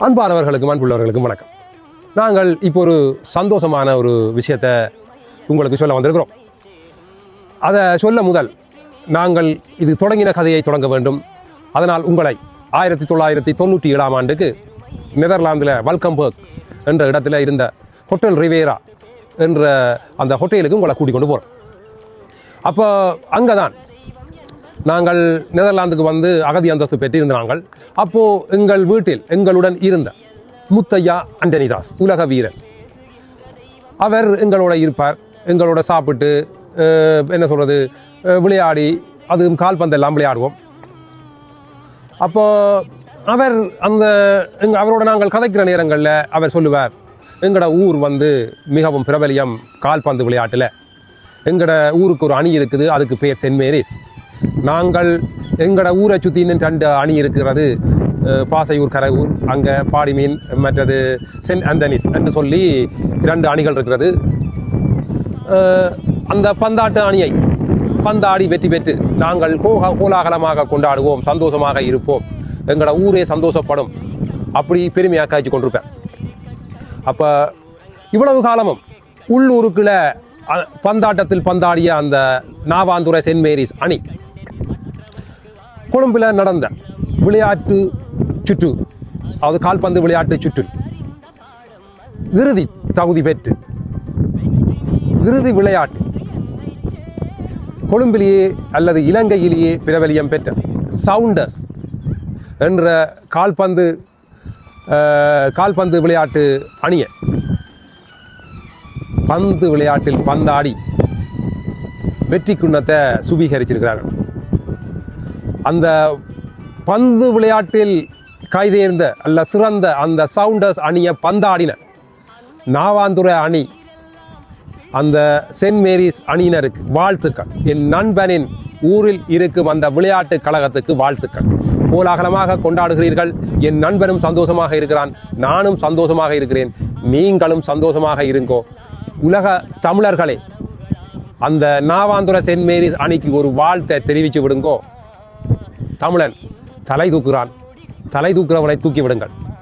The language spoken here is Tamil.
அன்பானவர்களுக்கும் அன்புள்ளவர்களுக்கும் வணக்கம். நாங்கள் இப்போ ஒரு சந்தோஷமான ஒரு விஷயத்தை உங்களுக்கு சொல்ல வந்திருக்கிறோம். அதை சொல்ல முதல் நாங்கள் இது தொடங்கின கதையை தொடங்க வேண்டும். அதனால் உங்களை 1997 ஆண்டுக்கு நெதர்லாந்தில் வல்கம்பர்க் என்ற இடத்துல இருந்த ஹோட்டல் ரிவேரா என்ற அந்த ஹோட்டலுக்கு உங்களை கூட்டிக் கொண்டு போகிறோம். அப்போ அங்கே தான் நாங்கள் நெதர்லாந்துக்கு வந்து அகதி அந்தஸ்து பெற்றிருந்தாங்கள். அப்போது எங்கள் வீட்டில் எங்களுடன் இருந்த முத்தையா அண்டனிதாஸ், உலக வீரன், அவர் எங்களோட இருப்பார். எங்களோட சாப்பிட்டு என்ன சொல்கிறது, விளையாடி, அதுவும் கால்பந்தெல்லாம் விளையாடுவோம். அப்போ அவர் அவரோட நாங்கள் கதைக்கிற நேரங்களில் அவர் சொல்லுவார், எங்களோட ஊர் வந்து மிகவும் பிரபலியம் கால்பந்து விளையாட்டில். எங்களோட ஊருக்கு ஒரு அணி இருக்குது, அதுக்கு பேர் சென்ட் மேரிஸ். நாங்கள் எங்களோட ஊரை சுற்றி இன்னும் 2 அணி இருக்கிறது, பாசையூர் கரையூர், அங்கே பாடிமீன், மற்றது சென்ட் ஆந்தனிஸ் என்று சொல்லி 2 அணிகள் இருக்கிறது. அந்த பந்தாட்டு அணியை பந்தாடி வெற்றி பெற்று நாங்கள் கோலாகலமாக கொண்டாடுவோம், சந்தோஷமாக இருப்போம், எங்களோட ஊரே சந்தோஷப்படும், அப்படி பெருமையாக காய்ச்சி கொண்டிருப்பேன். அப்போ இவ்வளவு காலமும் உள்ளூருக்குள்ள பந்தாட்டத்தில் பந்தாடிய அந்த நாவாந்துறை சென்ட் மேரிஸ் அணி கொழும்பில் நடந்த விளையாட்டு சுற்று, அதாவது கால்பந்து விளையாட்டு சுற்று இறுதி தகுதி பெற்று இறுதி விளையாட்டு கொழும்பிலேயே அல்லது இலங்கையிலேயே பிரபலியம் பெற்ற சவுண்டர்ஸ் என்ற கால்பந்து விளையாட்டு அணியை பந்து விளையாட்டில் பந்தாடி வெற்றி குன்னத்தை சுபீகரிச்சிருக்கிறார்கள். அந்த பந்து விளையாட்டில் கைதேர்ந்த அல்ல சிறந்த அந்த சவுண்டர்ஸ் அணியை பந்தாடின நாவாந்துறை அணி, அந்த சென்ட் மேரிஸ் அணியினருக்கு வாழ்த்துக்கள். என் நண்பனின் ஊரில் இருக்கும் அந்த விளையாட்டு கழகத்துக்கு வாழ்த்துக்கள். கோலாகலமாக கொண்டாடுகிறீர்கள். என் நண்பனும் சந்தோஷமாக இருக்கிறான், நானும் சந்தோஷமாக இருக்கிறேன், நீங்களும் சந்தோஷமாக இருங்கோ. உலக தமிழர்களே, அந்த நாவாந்துறை சென்ட் மேரிஸ் அணிக்கு ஒரு வாழ்த்தை தெரிவித்து விடுங்கோ. தமிழன் தலை தூக்குகிறான், தலை தூக்குறவனை தூக்கி விடுங்கள்.